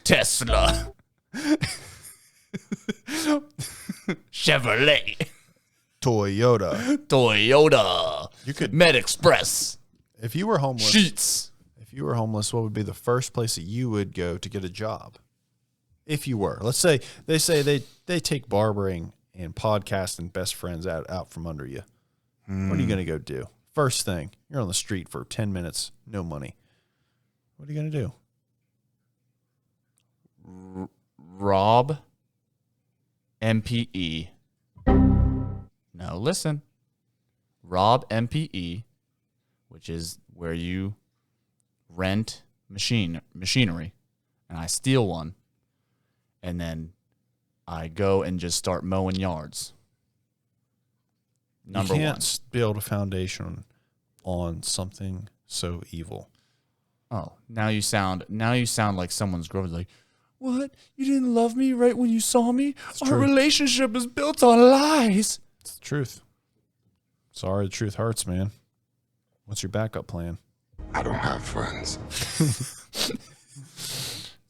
Tesla. Chevrolet. Toyota. You could Med Express. if you were homeless. Sheets. If you were homeless, what would be the first place that you would go to get a job? If you were, let's say they take barbering and podcast and best friends out from under you. What are you going to go do? First thing, you're on the street for 10 minutes, no money. What are you going to do? Rob MPE. No, listen. Rob MPE, which is where you rent machinery, and I steal one, and then I go and just start mowing yards. Number one. You can't build a foundation on something so evil. Oh, now you sound like someone's growing like, what? You didn't love me right when you saw me? Our relationship is built on lies. It's the truth. Sorry, the truth hurts, man. What's your backup plan? I don't have friends.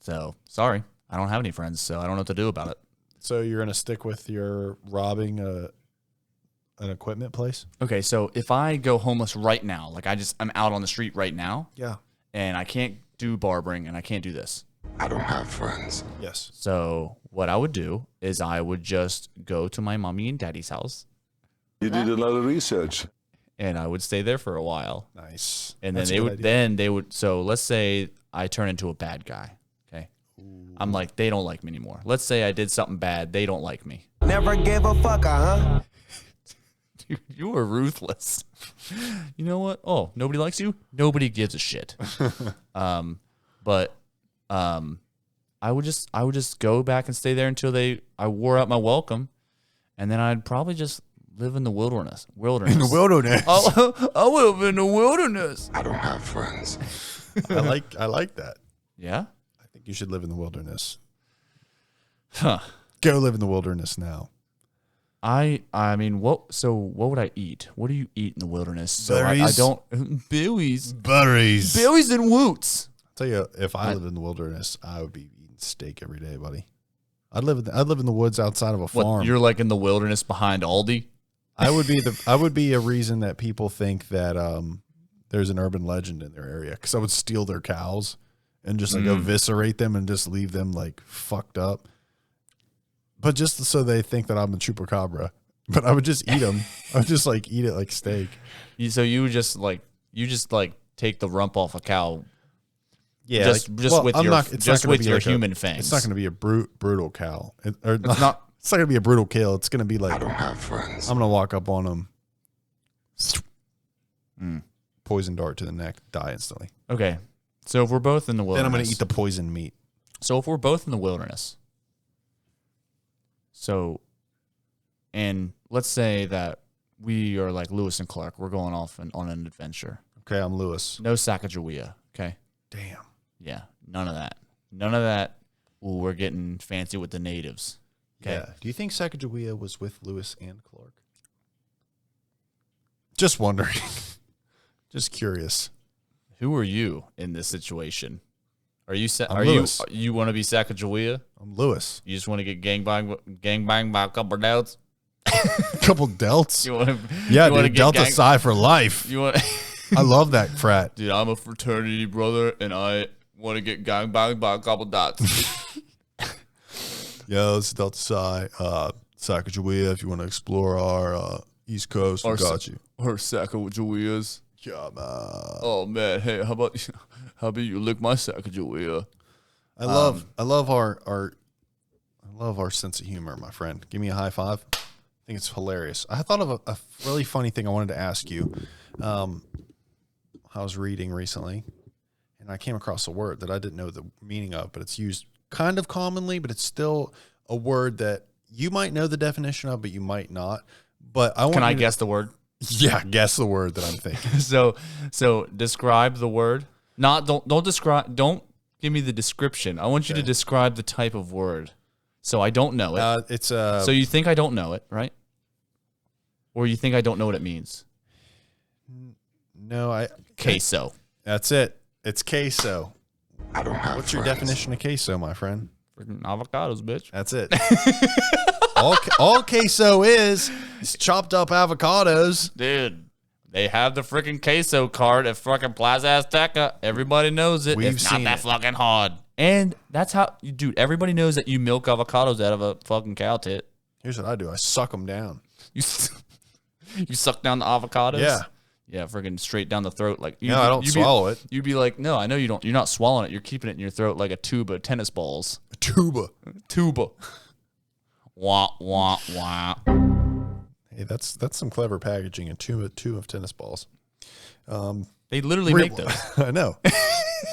So, sorry. I don't have any friends, so I don't know what to do about it. So you're going to stick with your robbing an equipment place? Okay, so if I go homeless right now, like I'm out on the street right now. Yeah. And I can't do barbering and I can't do this. I don't have friends. Yes. So what I would do is I would just go to my mommy and daddy's house. You did a lot of research. And I would stay there for a while. Nice. And then they would so let's say I turn into a bad guy. Okay. Ooh. I'm like, they don't like me anymore. Let's say I did something bad, they don't like me. Never give a fuck, huh? Dude, you are ruthless. You know what? Oh, nobody likes you? Nobody gives a shit. But I would just go back and stay there until I wore out my welcome, and then I'd probably just live in the wilderness. In the wilderness. I live in the wilderness. I don't have friends. I like that. Yeah? I think you should live in the wilderness. Huh. Go live in the wilderness now. I mean, what would I eat? What do you eat in the wilderness? So Berries. I don't Billy's. Berries. Billy's and Woots. I'll tell you, if I lived in the wilderness, I would be eating steak every day, buddy. I'd live in the woods outside of a farm. What, you're like in the wilderness behind Aldi? I would be a reason that people think that there's an urban legend in their area, because I would steal their cows and just like eviscerate them and just leave them like fucked up. But just so they think that I'm a chupacabra. But I would just eat them. I would just like eat it like steak. So you just take the rump off a cow. Yeah, just with your human fangs. It's not going to be a brutal cow. It's not going to be a brutal kill. It's going to be like, I don't have friends. I'm going to walk up on them, poison dart to the neck, die instantly. Okay, so if we're both in the wilderness, then I'm going to eat the poison meat. So if we're both in the wilderness, and let's say that we are like Lewis and Clark, we're going off on an adventure. Okay, I'm Lewis. No Sacagawea. Okay. Damn. Yeah, none of that. None of that. Ooh, we're getting fancy with the natives. Okay. Yeah. Do you think Sacagawea was with Lewis and Clark? Just wondering. Just curious. Who are you in this situation? Are you Lewis. You want to be Sacagawea? I'm Lewis. You just want to get gangbanged by a couple delts? A couple delts? You want to? Yeah, dude. Delta Psi for life. You want? I love that frat. Dude, I'm a fraternity brother, and I want to get gangbanged by a couple dots. Yo, it's Delta Psi. Sacagawea, if you want to explore our East Coast, we got you. Or Sacagaweas. Yeah, man. Oh man, hey, how about you lick my Sacagawea? I love our sense of humor, my friend. Give me a high five. I think it's hilarious. I thought of a really funny thing I wanted to ask you. I was reading recently, and I came across a word that I didn't know the meaning of, but it's used kind of commonly, but it's still a word that you might know the definition of, but you might not. But Can I guess the word? Yeah, guess the word that I'm thinking. So describe the word. Don't give me the description. I want you to describe the type of word. So I don't know it. So you think I don't know it, right? Or you think I don't know what it means? No, queso. That's it. It's queso. I don't have What's your friends. definition of queso, my friend? Freaking avocados, bitch. That's it. all queso is chopped up avocados. Dude, they have the freaking queso cart at fucking Plaza Azteca. Everybody knows it. We've It's not seen that it. fucking hard. And that's how, dude, everybody knows that you milk avocados out of a fucking cow tit. Here's what I do. I suck them down. You you suck down the avocados? Yeah. Yeah, freaking straight down the throat. Like No, I don't swallow it. You'd be like, no, I know you don't. You're not swallowing it. You're keeping it in your throat like a tube of tennis balls. A tuba. Tuba. Wah, wah, wah. Hey, that's some clever packaging. A two of tennis balls. They literally make those. I know.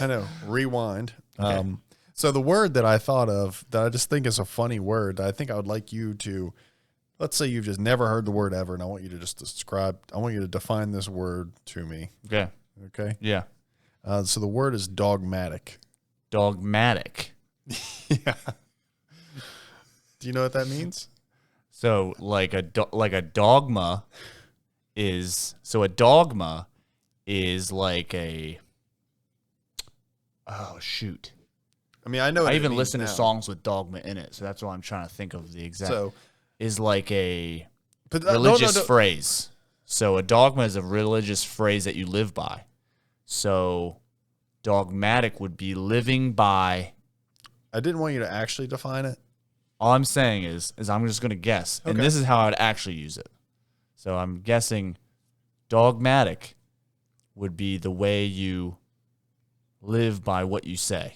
I know. Rewind. Okay. So the word that I thought of that I just think is a funny word that I think I would like you to, let's say you've just never heard the word ever, and I want you to just I want you to define this word to me. Okay. Okay. Yeah. So the word is dogmatic. Dogmatic. Yeah. Do you know what that means? So like a dogma is a dogma is like a, oh shoot. I mean, I know. What I it even means listen now. to songs with dogma in it, so that's why I'm trying to think of the exact. So, Is like a but religious phrase. So a dogma is a religious phrase that you live by. So dogmatic would be living by. I didn't want you to actually define it. All I'm saying is I'm just going to guess. And Okay. this is how I'd actually use it. So I'm guessing dogmatic would be the way you live by what you say.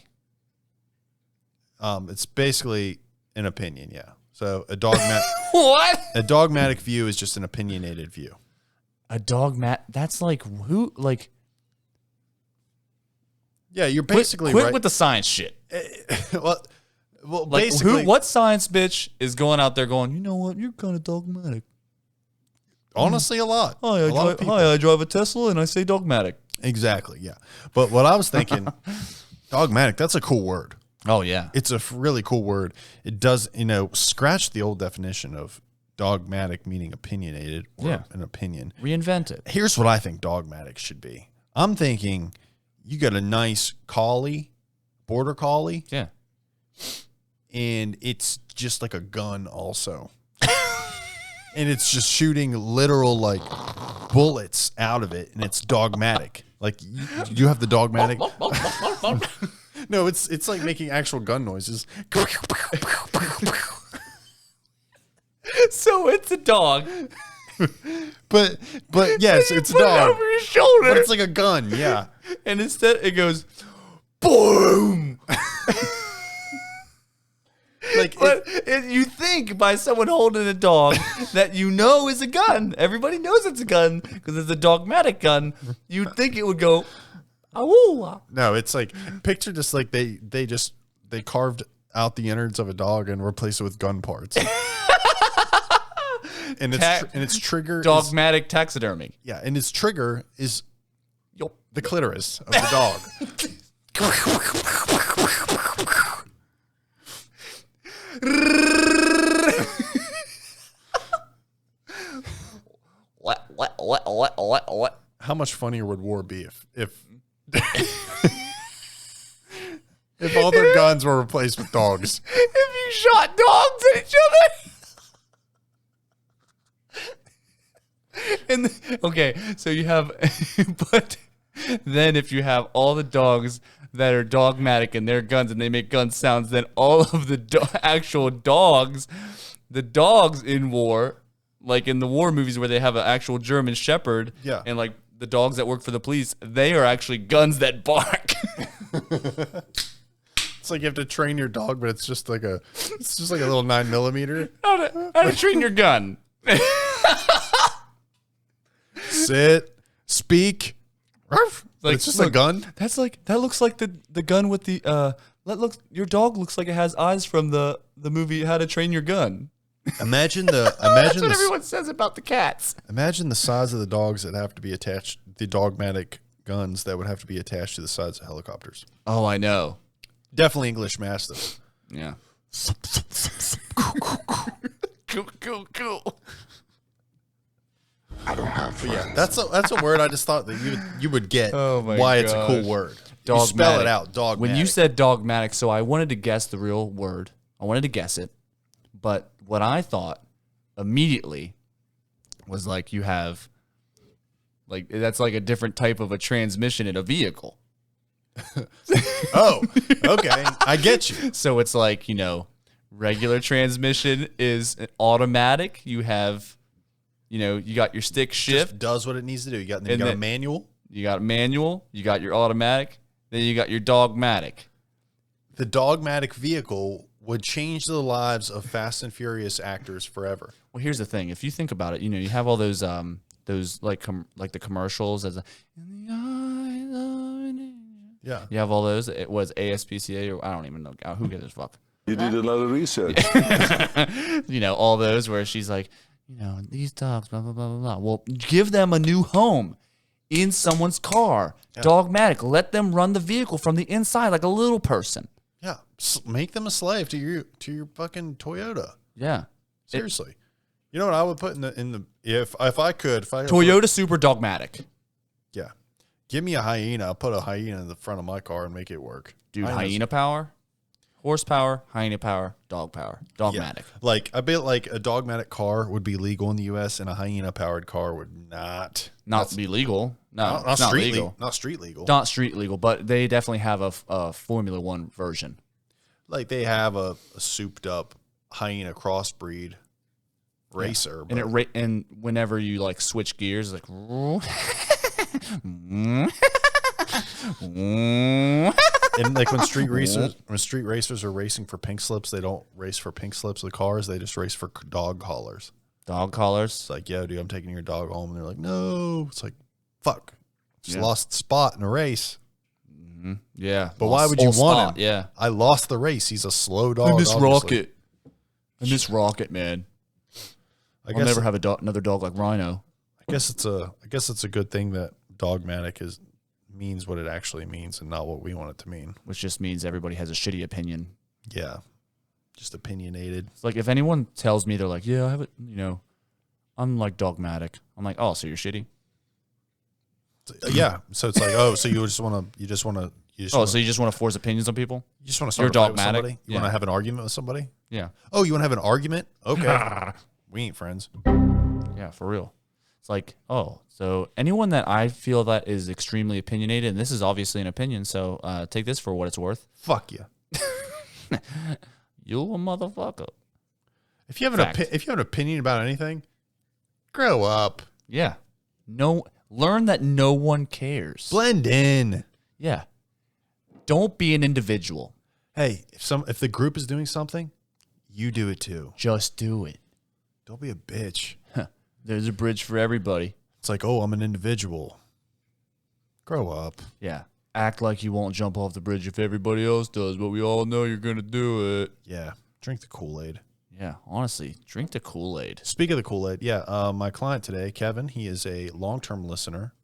It's basically an opinion, yeah. So a What? dogmatic view is just an opinionated view. A dogmat. That's like who? Like Yeah, you're quit basically right. with the science shit. well, Like basically, what science bitch is going out there going? You know what? You're kind of dogmatic. honestly, a lot. Hi, A lot of people. I drive a Tesla and I say dogmatic. Exactly, yeah. But what I was thinking, dogmatic, that's a cool word. Oh yeah. It's a really cool word. It does, scratch the old definition of dogmatic meaning opinionated or Yeah. an opinion. Reinvent it. Here's what I think dogmatic should be. I'm thinking you got a nice collie, border collie, Yeah. and it's just like a gun also. And it's just shooting literal like bullets out of it, and it's dogmatic. Like you have the dogmatic. No, it's like making actual gun noises. So it's a dog. But yes, it's a dog. Over your shoulder. But it's like a gun, yeah. And instead it goes boom. Like But you think by someone holding a dog that you know is a gun. Everybody knows it's a gun because it's a dogmatic gun. You'd think it would go, "Awoo." no, it's like picture just like they carved out the innards of a dog and replaced it with gun parts. And its trigger Dogmatic taxidermy. yeah, and its trigger is Yup. the clitoris of the dog. What? How much funnier would war be if if all their guns were replaced with dogs? If you shot dogs at each other. And okay, so you have, but then if you have all the dogs that are dogmatic and their guns and they make gun sounds, then all of the actual dogs, the dogs in war, like in the war movies where they have an actual German Shepherd, Yeah. and like the dogs that work for the police, they are actually guns that bark. It's like you have to train your dog, but it's just like a little 9mm. How to train your gun? Sit, speak. Ruff. Like, It's just look, a gun. That looks like the gun with the your dog looks like it has eyes from the movie How to Train Your Gun. Imagine That's what everyone says about the cats. Imagine the size of the dogs that have to be attached, the dogmatic guns that would have to be attached to the sides of helicopters. Oh, I know. Definitely English Mastiff. Yeah. Cool. I don't have friends. Yeah, that's a word I just thought that you would get Oh my why it's a cool gosh. word. You spell it out, dogmatic. When you said dogmatic, so I wanted to guess the real word. I wanted to guess it. But what I thought immediately was like you have, like, that's like a different type of a transmission in a vehicle. Oh, okay. I get you. So it's like, you know, regular transmission is automatic. You have, you know, you got your stick shift. Just does what it needs to do. You got And a then- manual. You got manual. You got your automatic. Then you got your dogmatic. The dogmatic vehicle would change the lives of Fast and Furious actors forever. Well, here's the thing. If you think about it, you know, you have all those like the commercials as a, in the eyes of an angel. Yeah. You have all those. It was ASPCA or I don't even know. Who gives a fuck? You did a lot of research. You know, all those where she's like, you know, these dogs, blah, blah, blah, blah, blah. Well, give them a new home in someone's car. Yeah. Dogmatic. Let them run the vehicle from the inside like a little person. Yeah. Make them a slave to your fucking Toyota. Yeah. Seriously. You know what I would put in the if I could Toyota Super Dogmatic. Yeah. Give me a hyena. I'll put a hyena in the front of my car and make it work. Dude, hyena power, horsepower, hyena power, dog power, dogmatic. Yeah. Like I bet like a dogmatic car would be legal in the US and a hyena powered car would not be legal. No, not not street legal. Not street legal. Not street legal, but they definitely have a Formula One version. Like they have a souped up hyena crossbreed racer. Yeah. And whenever you like switch gears, like and like when street racers are racing for pink slips, they don't race for pink slips of the cars. They just race for dog collars. Dog collars. It's like, yo, dude, I'm taking your dog home. And they're like, no. It's like, fuck. Just lost spot in a race. Mm-hmm. Yeah. But why would you want him? Yeah. I lost the race. He's a slow dog. I miss obviously. Rocket. I miss Rocket, man. I'll never have another dog like Rhino. I guess it's a good thing that dogmatic means what it actually means and not what we want it to mean. Which just means everybody has a shitty opinion. Yeah. Just opinionated. It's like if anyone tells me they're like, yeah, I have it, you know, I'm like dogmatic. I'm like, oh, so you're shitty? Yeah. So it's like, oh, so you just want to force opinions on people? You just want to start a fight with somebody? You want to have an argument with somebody? Yeah. Oh, you want to have an argument? Okay. We ain't friends. Yeah, for real. It's like, oh, so anyone that I feel that is extremely opinionated, and this is obviously an opinion, so take this for what it's worth. Fuck you. You a motherfucker. If you have an opinion about anything, grow up. Yeah. Learn that no one cares. Blend in. Yeah. Don't be an individual. Hey, if the group is doing something, you do it too. Just do it. Don't be a bitch. There's a bridge for everybody. It's like, oh, I'm an individual. Grow up. Yeah. Act like you won't jump off the bridge if everybody else does, but we all know you're going to do it. Yeah. Drink the Kool-Aid. Yeah, honestly, drink the Kool-Aid. Speak of the Kool-Aid, yeah, my client today, Kevin, he is a long-term listener.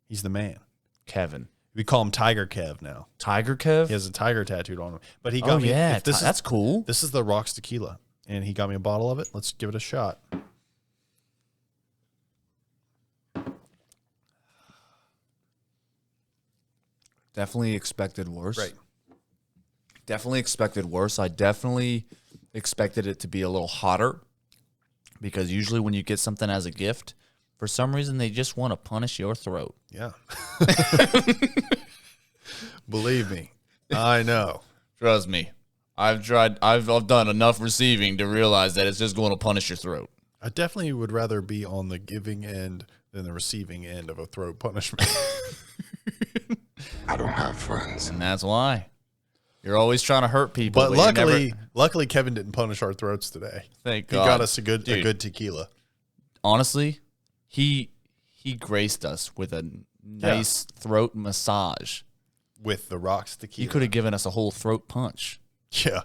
He's the man. Kevin. We call him Tiger Kev now. Tiger Kev? He has a tiger tattooed on him. But he got me. Yeah, that's cool. This is the Rocks Tequila, and he got me a bottle of it. Let's give it a shot. Definitely expected worse. Right. Definitely expected worse. I definitely expected it to be a little hotter because usually when you get something as a gift, for some reason they just want to punish your throat. Yeah. Believe me, I know. Trust me. I've done enough receiving to realize that it's just going to punish your throat. I definitely would rather be on the giving end than the receiving end of a throat punishment. I don't have friends. And that's why. You're always trying to hurt people. But luckily, Kevin didn't punish our throats today. Thank God. He got us a good tequila. Honestly, he graced us with a nice throat massage. With the Rocks Tequila. He could have given us a whole throat punch. Yeah.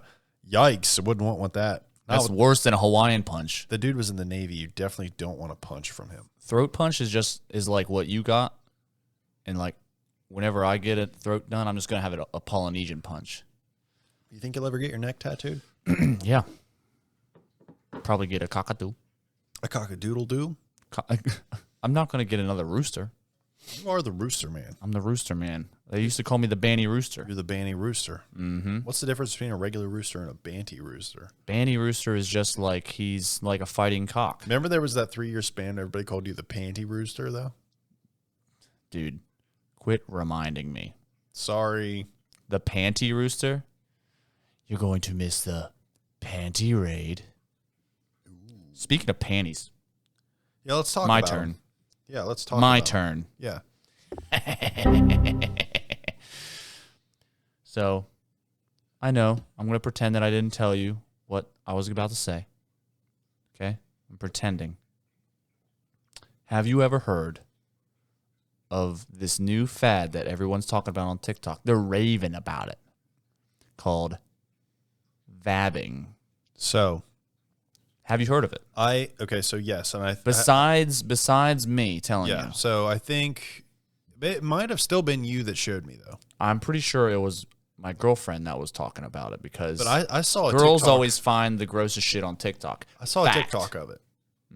Yikes. I wouldn't want that. That's worse than a Hawaiian punch. The dude was in the Navy. You definitely don't want a punch from him. Throat punch is like what you got. And like whenever I get a throat done, I'm just going to have a Polynesian punch. You think you'll ever get your neck tattooed? Yeah. Probably get a cockatoo. A cockadoodle-doo? I'm not going to get another rooster. You are the rooster man. I'm the rooster man. They used to call me the Banty Rooster. You're the banty rooster. Mm-hmm. What's the difference between a regular rooster and a banty rooster? Banty Rooster is just like he's like a fighting cock. Remember there was that 3-year span everybody called you the panty rooster, though? Dude, quit reminding me. Sorry. The Panty Rooster? You're going to miss the Panty Raid. Speaking of panties, Yeah, let's talk my about turn. 'em. Yeah, let's talk My about 'em. turn. Yeah. So, I know. I'm going to pretend that I didn't tell you what I was about to say. Okay? I'm pretending. Have you ever heard of this new fad that everyone's talking about on TikTok? They're raving about it. Called vabbing. So, Have you heard of it? so yes, and Besides me telling yeah, you. so I think it might have still been you that showed me, though. I'm pretty sure it was my girlfriend that was talking about it because But I saw a girls TikTok. always find the grossest shit on TikTok. I saw Fact. a TikTok of it.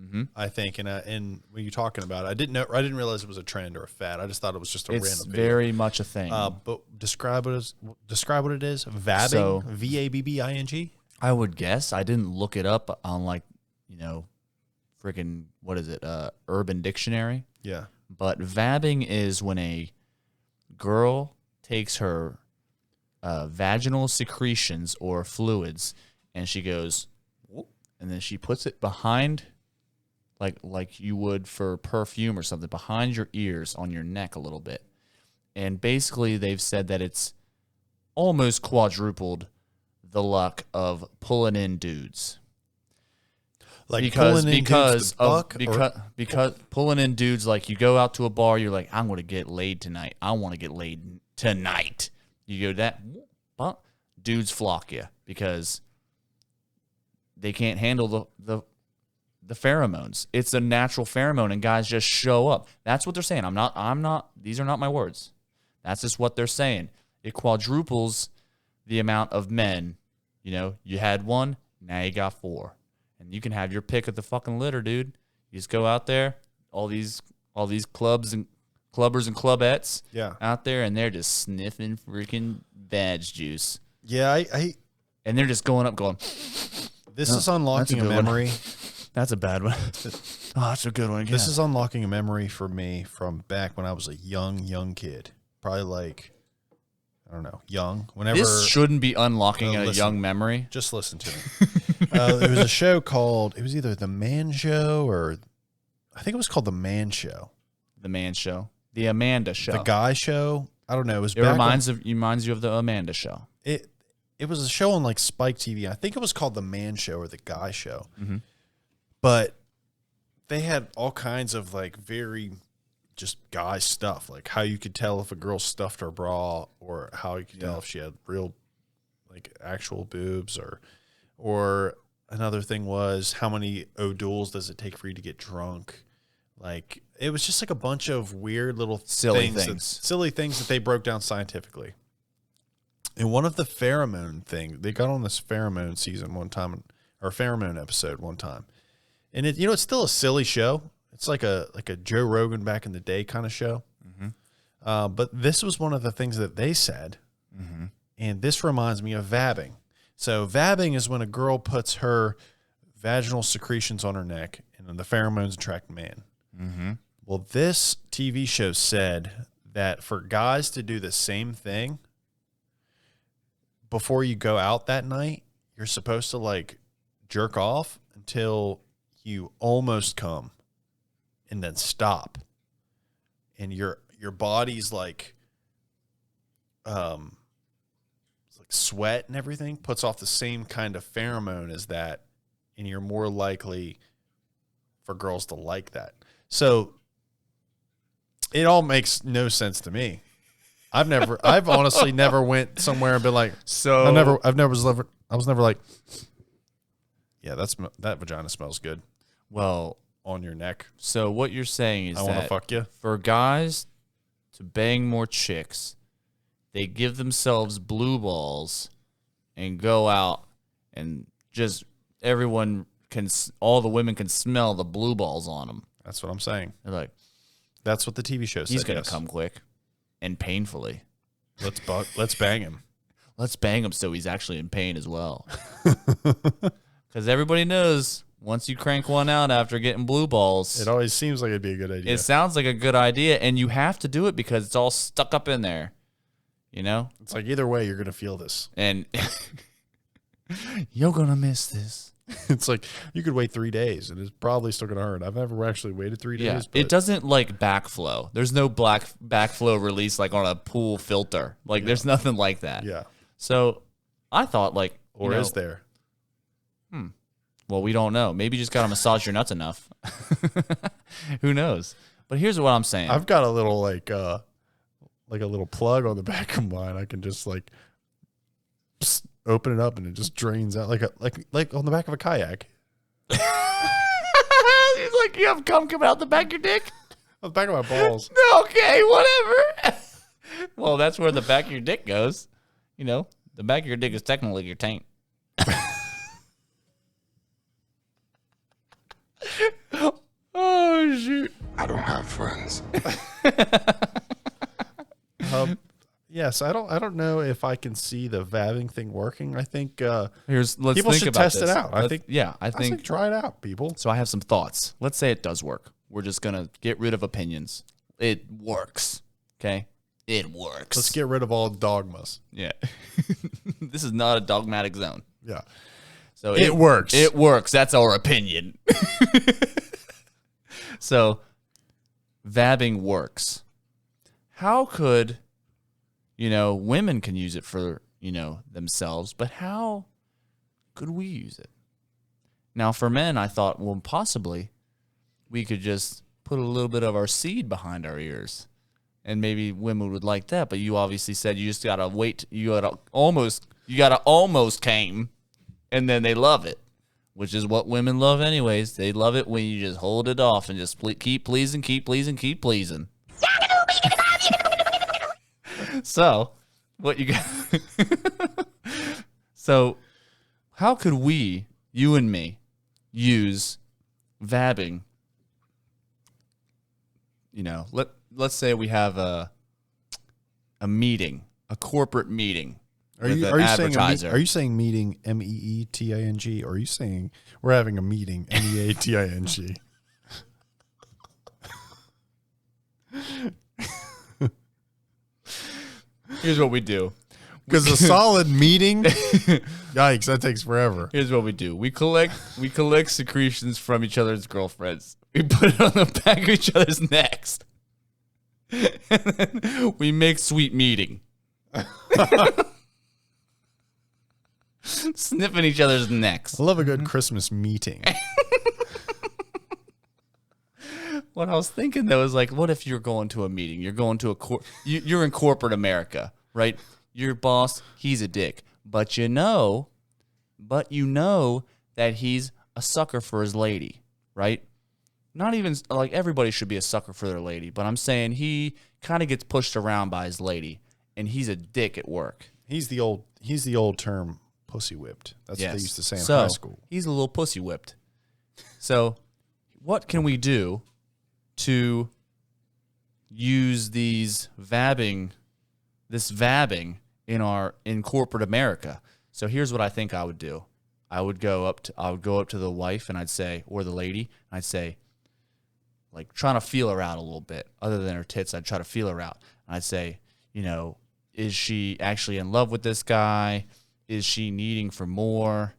Mm-hmm. I think, and when you're talking about it, I didn't realize it was a trend or a fad. I just thought it was just a It's random video. very much a thing. But describe what it is. Vabbing, So- Vabbing. I would guess. I didn't look it up on freaking, what is it, Urban Dictionary. Yeah. But vabbing is when a girl takes her vaginal secretions or fluids and she goes, whoop, and then she puts it behind, like you would for perfume or something, behind your ears on your neck a little bit. And basically they've said that it's almost quadrupled the luck of pulling in dudes. Like because pulling in dudes to buck, because pulling in dudes, like you go out to a bar, you're like, I'm going to get laid tonight. I want to get laid tonight. You go that, but dudes flock you because they can't handle the pheromones. It's a natural pheromone, and guys just show up. That's what they're saying. I'm not. These are not my words. That's just what they're saying. It quadruples the amount of men. You had one, now you got 4. And you can have your pick of the fucking litter, dude. You just go out there, all these clubs and clubbers and clubettes out there, and they're just sniffing freaking vag juice. Yeah, And they're just going up going, this is unlocking a good one. memory. That's a bad one. Oh, that's a good one. This is unlocking a memory for me from back when I was a young kid. Probably like, I don't know, young. Whenever This shouldn't be unlocking a listen. young memory. Just listen to me. There was a show called, it was either The Man Show or I think it was called The Man Show. The Man Show. The Amanda Show. The Guy Show. I don't know. It was It back reminds you of the Amanda Show. it was a show on like Spike TV. I think it was called The Man Show or The Guy Show. Mm-hmm. But they had all kinds of like very just guy stuff, like how you could tell if a girl stuffed her bra, or how you could tell if she had real like actual boobs, or another thing was how many O'Douls does it take for you to get drunk? Like it was just like a bunch of weird little silly things that they broke down scientifically. And one of the pheromone thing, they got on this pheromone season one time, or pheromone episode one time. And it's still a silly show. It's like a Joe Rogan back in the day kind of show. Mm-hmm. But this was one of the things that they said. Mm-hmm. And this reminds me of vabbing. So vabbing is when a girl puts her vaginal secretions on her neck and then the pheromones attract man. Mm-hmm. Well, this TV show said that for guys to do the same thing before you go out that night, you're supposed to like jerk off until you almost come and then stop. And your body's like sweat and everything puts off the same kind of pheromone as that, and you're more likely for girls to like that. So it all makes no sense to me. I've honestly never went somewhere and been like, I was never like, yeah, that vagina smells good. Well, on your neck. So what you're saying is I want to that fuck you. for guys to bang more chicks, they give themselves blue balls and go out and just all the women can smell the blue balls on them. That's what I'm saying. They're like, That's what the TV show said. He's gonna yes. come quick and painfully. Let's bang him. Let's bang him so he's actually in pain as well. Because everybody knows once you crank one out after getting blue balls, It always seems like it'd be a good idea. it sounds like a good idea, and you have to do it because it's all stuck up in there. You know? It's like either way, you're gonna feel this. And you're gonna miss this. It's like you could wait 3 days, and it's probably still gonna hurt. I've never actually waited 3 days. Yeah, But it doesn't like backflow. There's no backflow release like on a pool filter. Like there's nothing like that. Yeah. So I thought like, Or is there? Well, we don't know. Maybe you just gotta massage your nuts enough. Who knows? But here's what I'm saying. I've got a little like a little plug on the back of mine. I can just like open it up and it just drains out like on the back of a kayak. He's like, you have cum coming out the back of your dick? On the back of my balls. Okay, whatever. Well, that's where the back of your dick goes. You know, the back of your dick is technically your taint. Oh, shoot. I don't have friends. Yes, I don't know if I can see the vabbing thing working. I think Let's people think should about test this. it out. I I think think try it out, people. so. I have some thoughts. Let's say it does work. We're just gonna get rid of opinions. It works. Okay, it works. Let's get rid of all dogmas. Yeah. This is not a dogmatic zone. Yeah. So It works. It works. That's our opinion. So, vabbing works. How could, women can use it for, themselves, but how could we use it? Now, for men, I thought, well, possibly we could just put a little bit of our seed behind our ears, and maybe women would like that. But you obviously said you just gotta wait. You gotta almost came, and then they love it. Which is what women love anyways. They love it when you just hold it off and just keep pleasing. So, what you got? So, how could we, you and me, use vabbing? Let's say we have a meeting, a corporate meeting. Are you saying meeting MEETING, or are you saying we're having a meeting MEATING? Here's what we do. Because a solid meeting, yikes, that takes forever. Here's what we do. We collect secretions from each other's girlfriends. We put it on the back of each other's necks. And then we make sweet meeting. Sniffing each other's necks. I love a good Christmas meeting. What I was thinking though is like, what if you're going to a meeting? You're going to you're in corporate America, right? Your boss, he's a dick, but you know that he's a sucker for his lady, right? Not even like everybody should be a sucker for their lady, but I'm saying he kind of gets pushed around by his lady, and he's a dick at work. He's the old term pussy whipped. That's what they used to say in high school. He's a little pussy whipped. So, what can we do to use this vabbing in corporate America? So here's what I think I would do. I would go up to the wife and I'd say, or the lady, and I'd say, like trying to feel her out a little bit. Other than her tits, I'd try to feel her out. And I'd say, is she actually in love with this guy? Is she needing for more?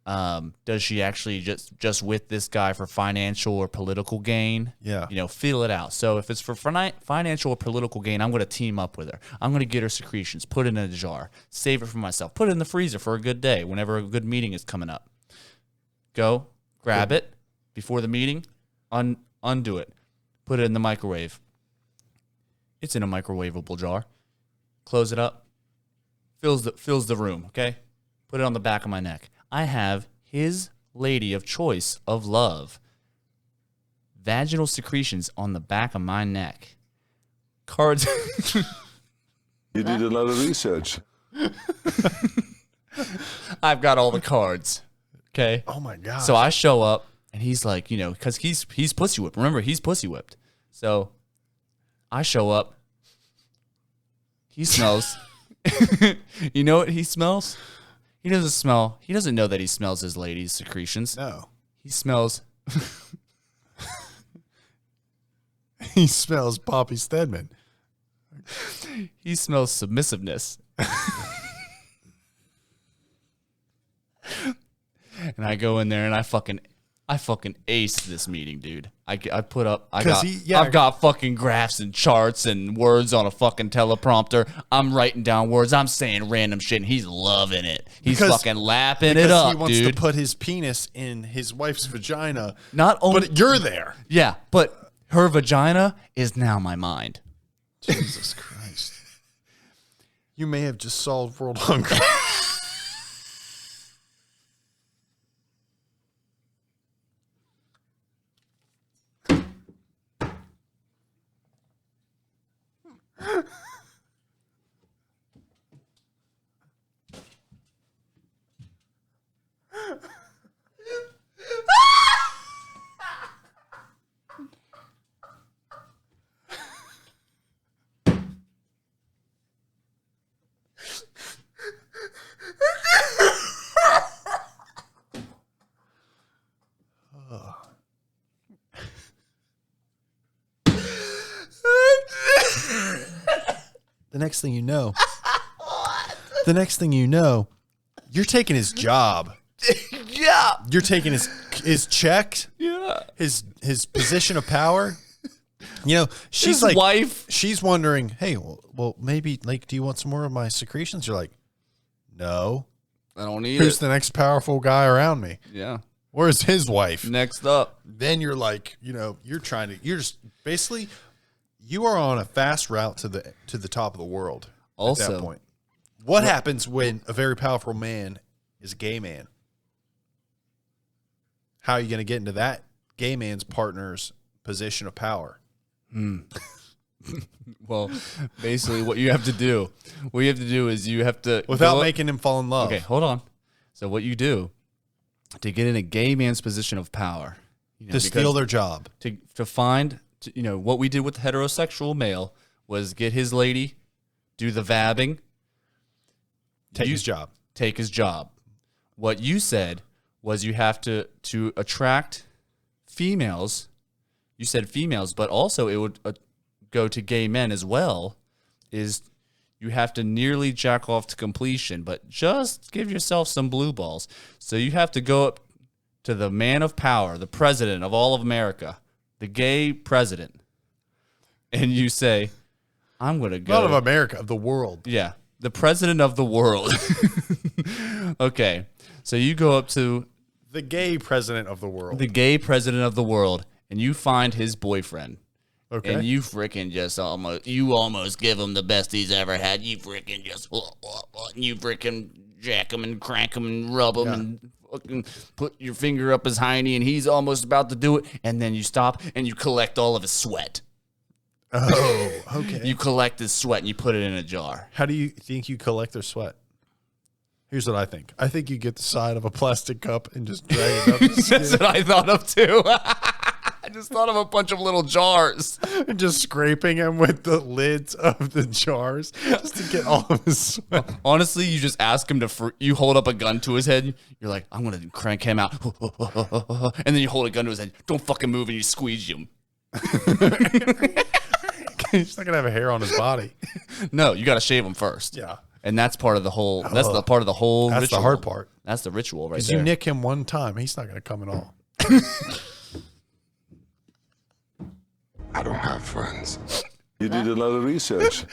Does she actually just with this guy for financial or political gain? Yeah. Feel it out. So if it's for financial or political gain, I'm going to team up with her. I'm going to get her secretions, put it in a jar, save it for myself, put it in the freezer for a good day whenever a good meeting is coming up. Go, grab it before the meeting, undo it, put it in the microwave. It's in a microwavable jar. Close it up. Fills the room, okay? Put it on the back of my neck. I have his lady of choice of love. Vaginal secretions on the back of my neck. Cards. You did a lot of research. I've got all the cards. Okay? Oh my god. So I show up and he's like, because he's pussy whipped. Remember, he's pussy whipped. So I show up. He smells. You know what he smells? He doesn't smell. He doesn't know that he smells his lady's secretions. No. He smells. He smells Poppy Stedman. He smells submissiveness. And I go in there and I fucking ace this meeting, dude. I've got fucking graphs and charts and words on a fucking teleprompter. I'm writing down words. I'm saying random shit, and he's loving it. He's fucking lapping it up, he wants dude. to put his penis in his wife's vagina. Not only, but you're there. Yeah, but her vagina is now my mind. Jesus Christ. You may have just solved world hunger. The next thing you know, you're taking his job. Yeah. You're taking his check. Yeah. His position of power. You know, she's His like, wife. She's wondering, hey, well, maybe, like, do you want some more of my secretions? You're like, no. I don't need Who's it. the next powerful guy around me? Yeah. Where's his wife? Next up. Then you're like, you know, you're just basically, you are on a fast route to the top of the world. Also, at that point, what happens when a very powerful man is a gay man? How are you going to get into that gay man's partner's position of power? Well, basically, what you have to do is you have to Without making him fall in love. Okay, hold on. So what you do to get in a gay man's position of power, you know, To steal their job. to find, you know, what we did with the heterosexual male was get his lady, do the vabbing, Take his job. Take his job. What you said was you have to attract females. You said females, but also it would go to gay men as well. Is you have to nearly jack off to completion, but just give yourself some blue balls. So you have to go up to the man of power, the president of all of America, the gay president, and you say, I'm going to go. Not of America, of the world. Yeah, the president of the world. Okay, so you go up to The gay president of the world. the gay president of the world, and you find his boyfriend. Okay. And you freaking just almost give him the best he's ever had. You freaking just, you freaking jack him and crank him and rub him and fucking put your finger up his hiney, and he's almost about to do it. And then you stop and you collect all of his sweat. Oh, okay. You collect his sweat and you put it in a jar. How do you think you collect their sweat? Here's what I think. I think you get the side of a plastic cup and just drag it up the That's skin. what I thought of too. I just thought of a bunch of little jars. And just scraping him with the lids of the jars just to get all of his sweat. Honestly, you just ask him to, you hold up a gun to his head. You're like, I'm going to crank him out. And then you hold a gun to his head. Don't fucking move, and you squeeze him. He's not going to have a hair on his body. No, you got to shave him first. Yeah. And that's part of the whole, that's the part of the whole That's ritual. the hard part. That's the ritual right Because there. you nick him one time, he's not going to come at all. I don't have friends. You did a lot of research.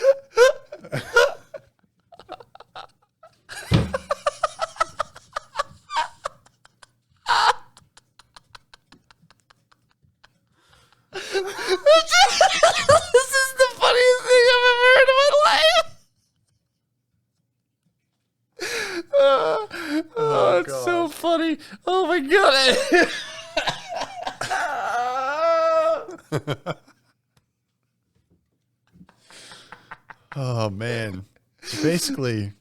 This is the funniest thing I've ever heard in my life. Oh, it's so funny. Oh my god. Oh, man. So basically,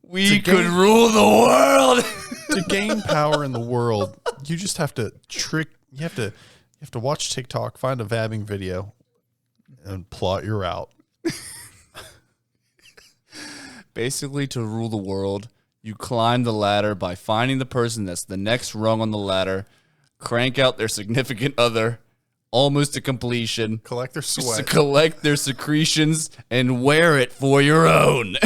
We could rule the world. to gain power in the world, you just have to you have to watch TikTok, find a vabbing video, and plot your route. Basically, to rule the world, you climb the ladder by finding the person that's the next rung on the ladder, crank out their significant other, almost to completion, Collect their sweat. collect their secretions, and wear it for your own.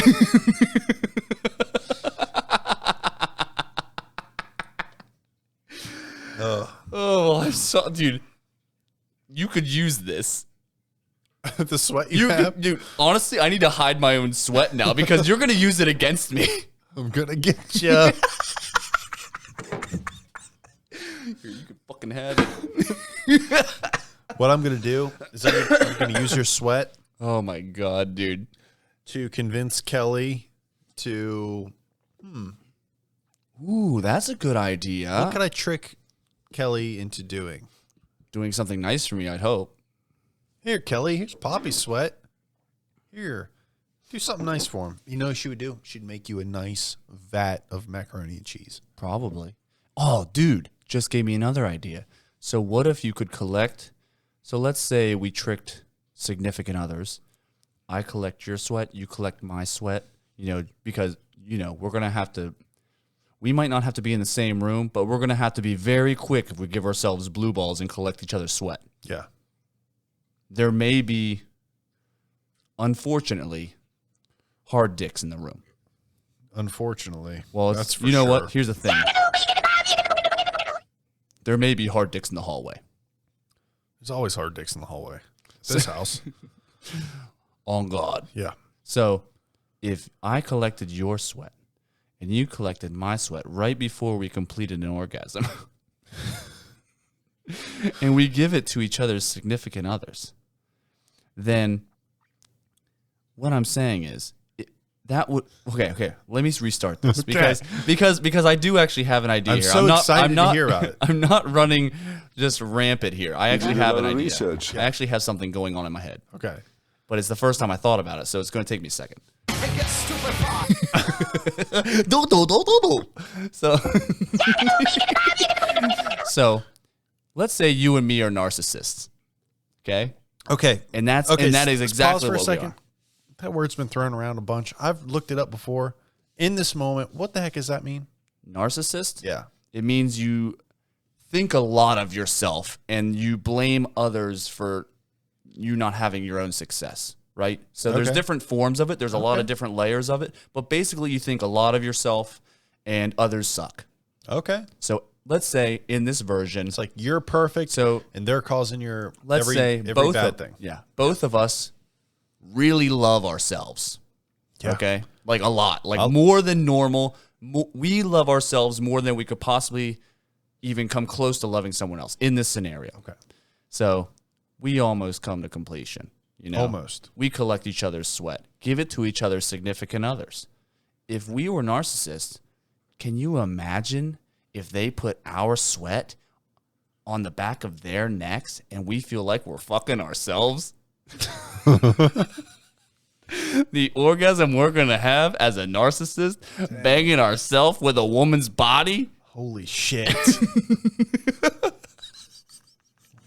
Oh, I saw, dude. You could use this. The sweat you have? Dude, honestly, I need to hide my own sweat now because you're gonna use it against me. I'm going to get you. Here, you can fucking have it. What I'm going to do is I'm going to use your sweat Oh my god, dude. to convince Kelly to... Ooh, that's a good idea. What could I trick Kelly into doing? Doing something nice for me, I'd hope. Here, Kelly, here's Poppy's sweat. Here, do something nice for him. You know what she would do? She'd make you a nice vat of macaroni and cheese. Probably. Oh, dude, just gave me another idea. So what if you could collect... So let's say we tricked significant others. I collect your sweat, you collect my sweat, because, we're going to have to... We might not have to be in the same room, but we're going to have to be very quick if we give ourselves blue balls and collect each other's sweat. Yeah. There may be, unfortunately, hard dicks in the room. Unfortunately. Well, that's for you know sure. what? Here's the thing. There may be hard dicks in the hallway. There's always hard dicks in the hallway. This house. On God. Yeah. So, if I collected your sweat and you collected my sweat right before we completed an orgasm, and we give it to each other's significant others, then what I'm saying is that would okay. Let me restart this because I do actually have an idea I'm here. so excited to hear about it. I'm not running just rampant here. I actually did a have lot an of idea. research. I actually have something going on in my head, Okay. but it's the first time I thought about it, so it's going to take me a second. So, so let's say you and me are narcissists, okay? Okay. And that is let's exactly pause for what a second. we are. That word's been thrown around a bunch. I've looked it up before. In this moment, what the heck does that mean? Narcissist? Yeah. It means you think a lot of yourself and you blame others for you not having your own success, right? So there's Okay. different forms of it. There's a lot Okay. of different layers of it. But basically, you think a lot of yourself and others suck. Okay. So let's say in this version, It's like you're perfect, so and they're causing your let's say every both bad of, thing. Yeah, both of us really love ourselves. Yeah. Okay, like a lot, like more than normal. We love ourselves more than we could possibly even come close to loving someone else in this scenario. Okay. So we almost come to completion. Almost. We collect each other's sweat, give it to each other's significant others. If we were narcissists, can you imagine if they put our sweat on the back of their necks and we feel like we're fucking ourselves? The orgasm we're going to have as a narcissist, banging ourselves with a woman's body? Holy shit.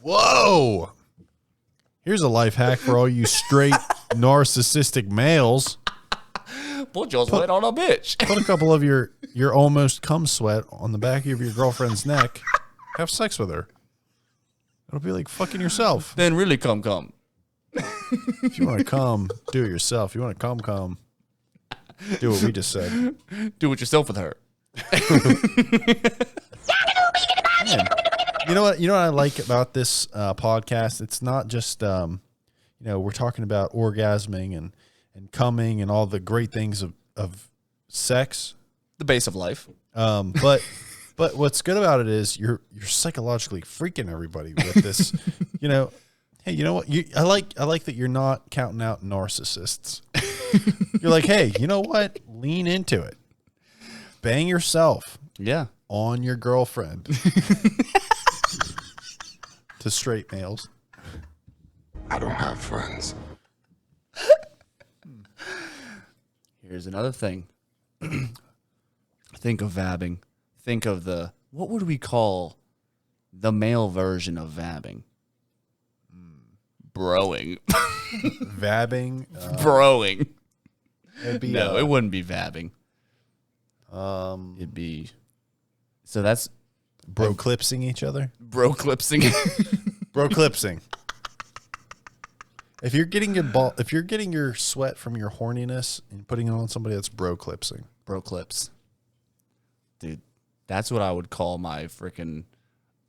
Whoa. Here's a life hack for all you straight narcissistic males. Put your sweat on a bitch. Put a couple of your almost cum sweat on the back of your girlfriend's neck. Have sex with her. It'll be like fucking yourself. Then really come. If you want to cum, do it yourself. If you want to cum, do what we just said. Do it yourself with her. Man, you know what I like about this podcast? It's not just we're talking about orgasming and coming and all the great things of sex. The base of life. But what's good about it is you're psychologically freaking everybody with this. Hey, you know what? I like that you're not counting out narcissists. You're like, hey, you know what? Lean into it. Bang yourself. Yeah. On your girlfriend. To straight males. I don't have friends. Here's another thing. Think of vabbing. Think of what would we call the male version of vabbing? broing. Vabbing. Broing. It'd be, No, it wouldn't be vabbing. It'd be. So that's bro clipsing each other. bro clipsing. Bro clipsing. If you're getting your sweat from your horniness and putting it on somebody, that's bro clipsing. Bro clips. Dude, that's what I would call my freaking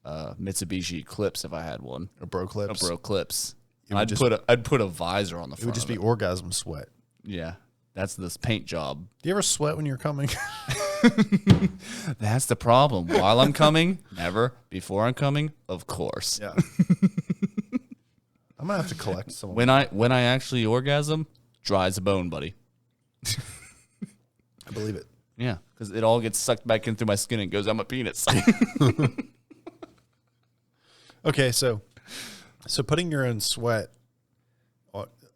Mitsubishi Clips if I had one. A bro A clips. bro clips. It would I'd put a visor on the front. It would just be orgasm sweat. Yeah. That's this paint job. Do you ever sweat when you're coming? That's the problem. While I'm coming, never. Before I'm coming, of course. Yeah. I'm gonna have to collect some. When I actually orgasm, dry as a bone, buddy. I believe it. Yeah, because it all gets sucked back in through my skin and goes on my penis. Okay, so putting your own sweat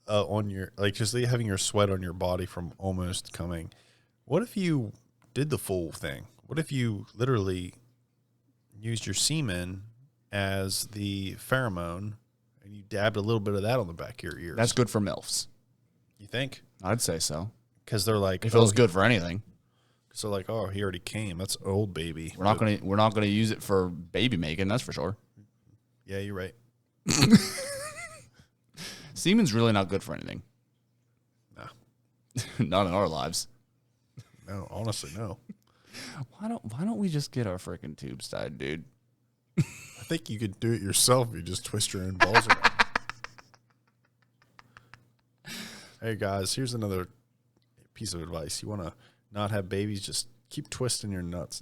on your, like, just having your sweat on your body from almost coming. What if you did the full thing? What if you literally used your semen as the pheromone and you dabbed a little bit of that on the back of your ears? That's good for MILFs. You think? I'd say so. Because they're like, It feels good for anything. So like, oh, he already came. That's old baby. We're not gonna use it for baby making. That's for sure. Yeah, you're right. Semen's really not good for anything. No, Not in our lives. no, honestly, no. Why don't we just get our freaking tubes tied, dude? I think you could do it yourself if you just twist your own balls around. Hey guys, here's another piece of advice. You want to not have babies, just keep twisting your nuts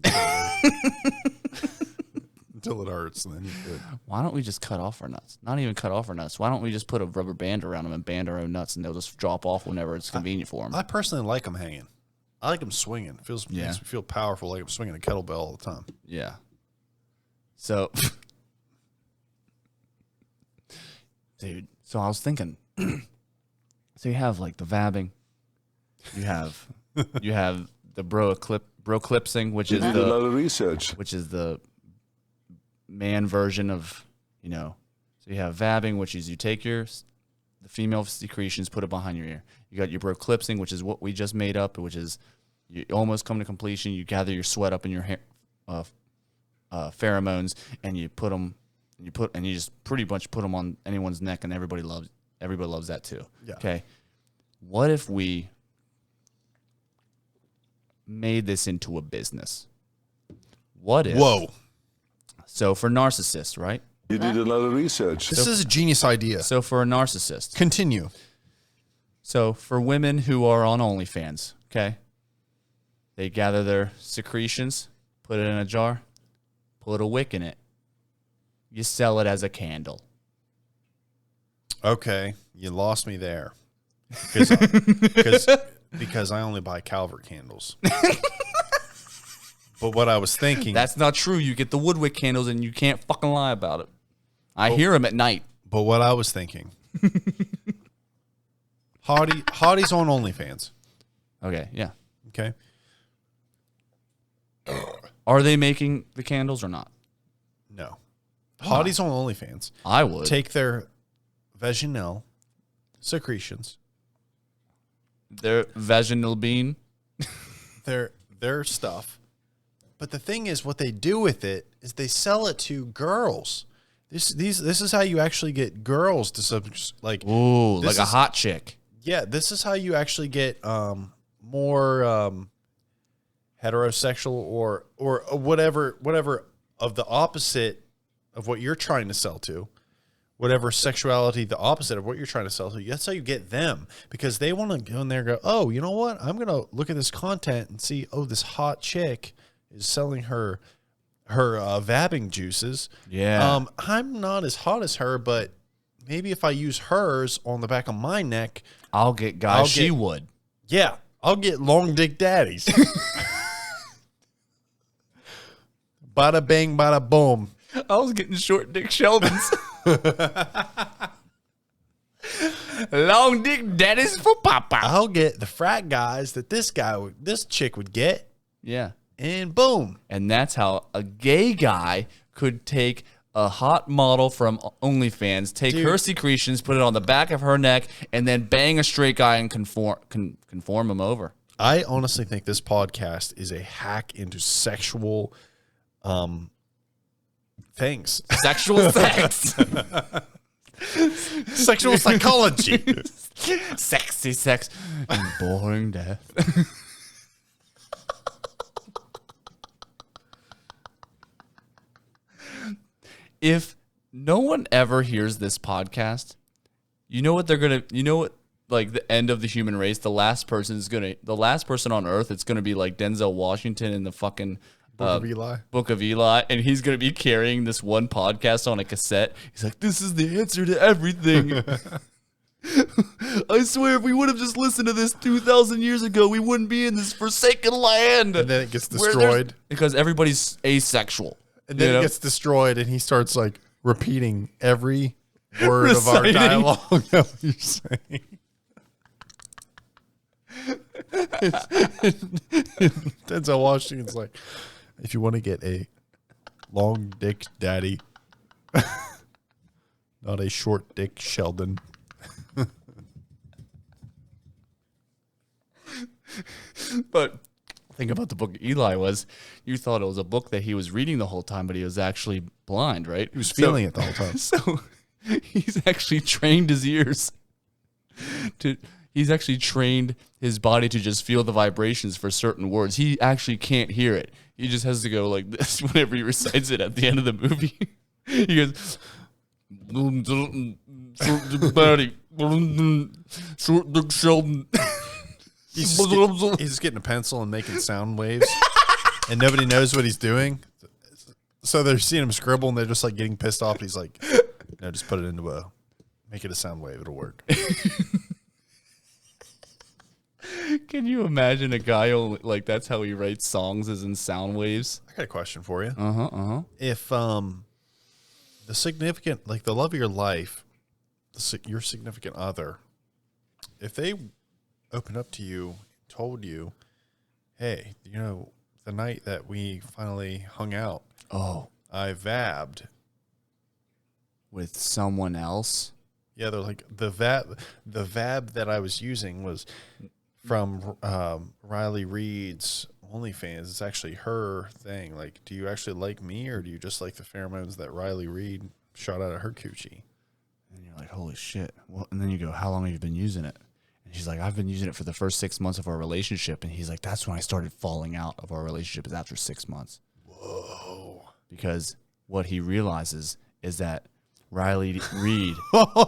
until it hurts, and then you're good. Why don't we just cut off our nuts? Not even cut off our nuts. Why don't we just put a rubber band around them and band our own nuts, and they'll just drop off whenever it's convenient for them? I personally like them hanging. I like them swinging. It makes me feel powerful, like I'm swinging a kettlebell all the time. Yeah. So, dude, so I was thinking, so you have like the vabbing, you have the bro clipsing, which is You did a lot of research. which is the man version of, so you have vabbing, which is you take the female secretions, put it behind your ear. You got your bro clipsing, which is what we just made up, which is you almost come to completion. You gather your sweat up in your hair, pheromones, and you put them, and you just pretty much put them on anyone's neck, and everybody loves that too. Yeah. Okay. What if we made this into a business? What if? Whoa. So for narcissists, right? You did a lot of research. This is a genius idea. So for a narcissist. Continue. So for women who are on OnlyFans, okay, they gather their secretions, put it in a jar, put a wick in it. You sell it as a candle. Okay, you lost me there. Because I only buy Calvert candles. But what I was thinking... That's not true. You get the woodwick candles and you can't fucking lie about it. I hear them at night. But what I was thinking... Hotties on OnlyFans. Okay, yeah. Okay? Are they making the candles or not? No. Hotties on OnlyFans. I would. Take their vaginal secretions, Their vaginal bean. their stuff. But the thing is, what they do with it is they sell it to girls. This is how you actually get girls to Ooh, this like a hot chick. Yeah, this is how you actually get more heterosexual or whatever of the opposite of what you're trying to sell to. Whatever sexuality, the opposite of what you're trying to sell to. That's how you get them, because they want to go in there and go, oh, you know what? I'm going to look at this content and see, oh, this hot chick is selling her vabbing juices. Yeah. I'm not as hot as her, but maybe if I use hers on the back of my neck, I'll get guys she would. yeah, I'll get long dick daddies. Bada bang, bada boom. I was getting short dick Sheldons. Long dick daddies for Papa. I'll get the frat guys that this chick would get, Yeah. and boom. And that's how a gay guy could take a hot model from OnlyFans, take her secretions, put it on the back of her neck, and then bang a straight guy and conform him over. I honestly think this podcast is a hack into sexual things. Sexual sex. Sexual psychology. Sexy sex and boring death. If no one ever hears this podcast, you know what like the end of the human race, the last person on earth, it's gonna be like Denzel Washington in the fucking Book of Eli, and he's gonna be carrying this one podcast on a cassette. He's like, "This is the answer to everything." I swear, if we would have just listened to this 2,000 years ago, we wouldn't be in this forsaken land. And then it gets destroyed because everybody's asexual. And then it gets destroyed, and he starts like repeating every word of our dialogue that we're saying. Denzel Washington's like, if you want to get a long dick daddy, not a short dick Sheldon. But the thing about the Book of Eli was you thought it was a book that he was reading the whole time, but he was actually blind, right? He was feeling it the whole time. So he's actually trained his ears he's actually trained his body to just feel the vibrations for certain words. He actually can't hear it. He just has to go like this whenever he recites it at the end of the movie. He goes, short dick Sheldon. He's just getting a pencil and making sound waves, and nobody knows what he's doing. So they're seeing him scribble, and they're just like getting pissed off. He's like, "No, just put it into make it a sound wave. It'll work." Can you imagine a guy like that's how he writes songs, is in sound waves? I got a question for you. If the significant, like the love of your life, your significant other, if they opened up to you, told you, hey, you know, the night that we finally hung out, I vabbed with someone else. Yeah, they're like, the vab that I was using was from Riley Reid's OnlyFans. It's actually her thing. Like, do you actually like me, or do you just like the pheromones that Riley Reid shot out of her coochie? And you're like, holy shit. Well, and then you go, how long have you been using it? And she's like, I've been using it for the first 6 months of our relationship. And he's like, that's when I started falling out of our relationship, is after 6 months. Whoa. Because what he realizes is that Riley Reid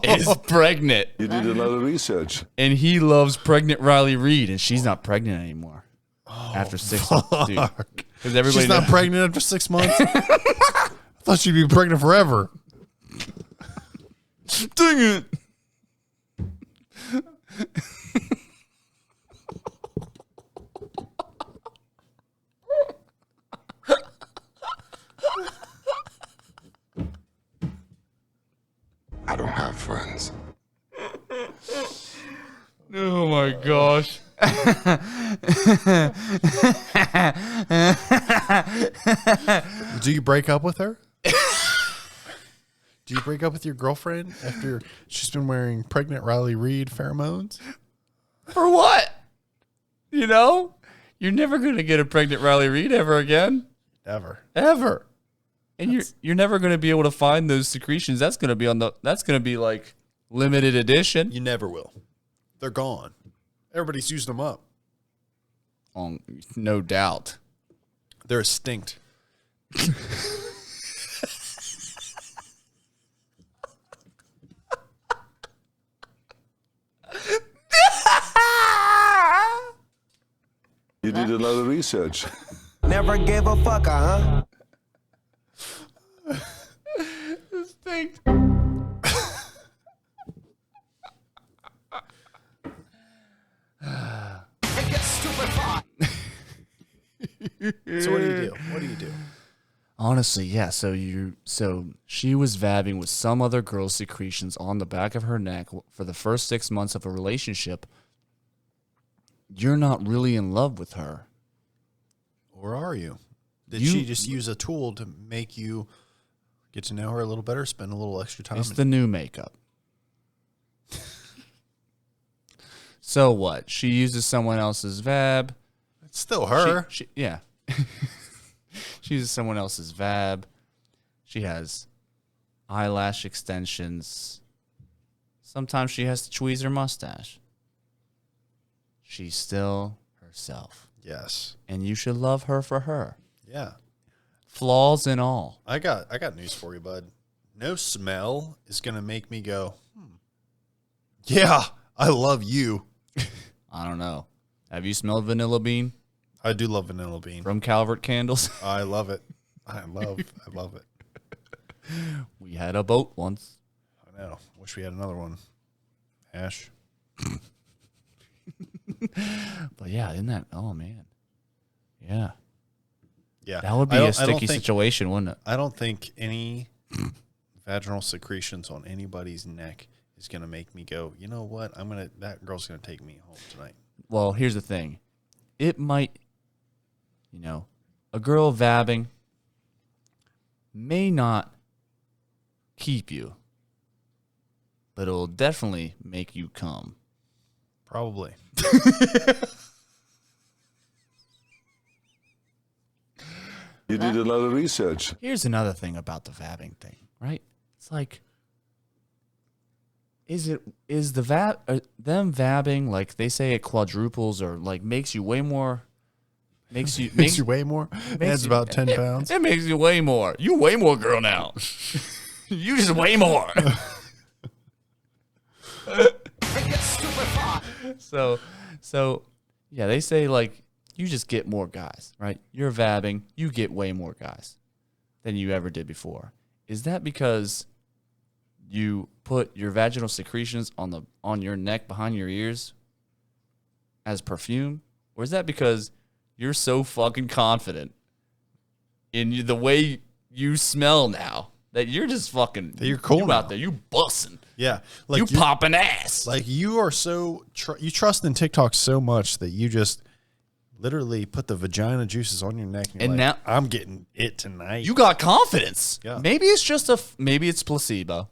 is pregnant. You did a lot of research. And he loves pregnant Riley Reid, and she's not pregnant anymore. After 6 months, dude. Because everybody she's not pregnant after 6 months? I thought she'd be pregnant forever. Dang it. I don't have friends. Oh my gosh. Do you break up with her? Do you break up with your girlfriend after she's been wearing pregnant Riley Reid pheromones? For what? You know? You're never going to get a pregnant Riley Reid ever again. Ever. And you're never going to be able to find those secretions. That's going to be like limited edition. You never will. They're gone. Everybody's used them up. No doubt. They're extinct. You did a lot of research. Never gave a fuck, huh? Distinct. It gets stupid fun. So what do you do? What do you do? Honestly, yeah. So she was vabbing with some other girl's secretions on the back of her neck for the first 6 months of a relationship. You're not really in love with her. Or are you? Did she just use a tool to make you Get to know her a little better. Spend a little extra time. It's the new makeup. So what? She uses someone else's Vab. It's still her. Yeah. She uses someone else's Vab. She has eyelash extensions. Sometimes she has to tweeze her mustache. She's still herself. Yes. And you should love her for her. Yeah. Flaws and all. I got news for you, bud. No smell is gonna make me go, yeah, I love you. I don't know. Have you smelled Vanilla Bean I do love Vanilla Bean. from Calvert Candles? I love it. I love it. We had a boat once. I know. Wish we had another one. Ash. But yeah, isn't that? Oh man. Yeah. Yeah. That would be a sticky situation, wouldn't it? I don't think any vaginal secretions on anybody's neck is gonna make me go, you know what? That girl's gonna take me home tonight. Well, here's the thing. It might, a girl vabbing may not keep you, but it'll definitely make you come. Probably. You did a lot of research. Here's another thing about the vabbing thing, right? It's like, is the them vabbing, like they say it quadruples or like makes you way more, makes you way more. Adds you- about 10 pounds. It makes you way more. You way more girl now. You just way more. So yeah, they say like you just get more guys, right? You're vabbing, you get way more guys than you ever did before. Is that because you put your vaginal secretions on your neck behind your ears as perfume? Or is that because you're so fucking confident in the way you smell now that you're just fucking You're cool you now. out there, you busting. Yeah. You popping ass. Like you are so you trust in TikTok so much that you just literally put the vagina juices on your neck and, And like, now- I'm getting it tonight. You got confidence. Yeah. Maybe it's just maybe it's placebo.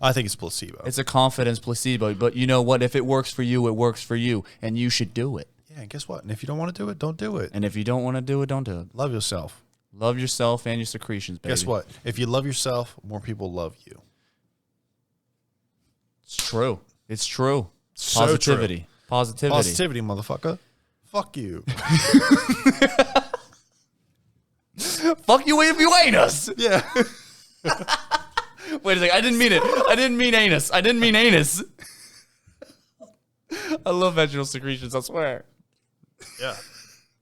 I think it's placebo. It's a confidence placebo. But you know what? If it works for you, it works for you, and you should do it. Yeah, and guess what? And if you don't want to do it, don't do it. And if you don't want to do it, don't do it. Love yourself. Love yourself and your secretions, baby. Guess what? If you love yourself, more people love you. It's true. It's true. So Positivity. true. Positivity. Positivity, motherfucker. Fuck you. Fuck you if you ain't us. Yeah. Wait a second. I didn't mean it. I didn't mean anus. I didn't mean anus. I love vaginal secretions. I swear. Yeah.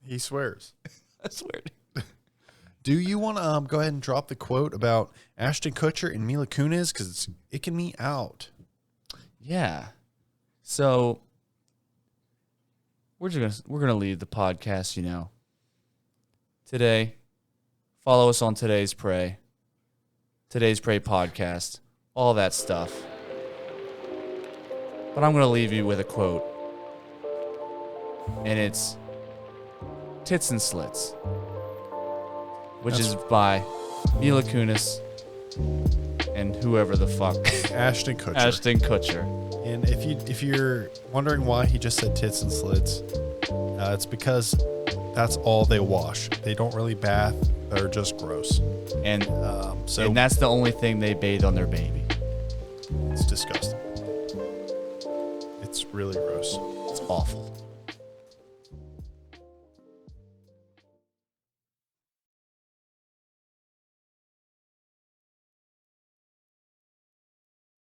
He swears. I swear. Do you want to go ahead and drop the quote about Ashton Kutcher and Mila Kunis? Because it's icking me out. Yeah. So we're gonna leave the podcast, today. Follow us on Today's Pray podcast, all that stuff. But I'm gonna leave you with a quote, and it's "Tits and Slits," which is by Mila Kunis and whoever the fuck Ashton Kutcher. Ashton Kutcher. And if you're wondering why he just said tits and slits, it's because that's all they wash. They don't really bath. They're just gross. And So and that's the only thing they bathe on their baby. it's disgusting. It's really gross. It's awful.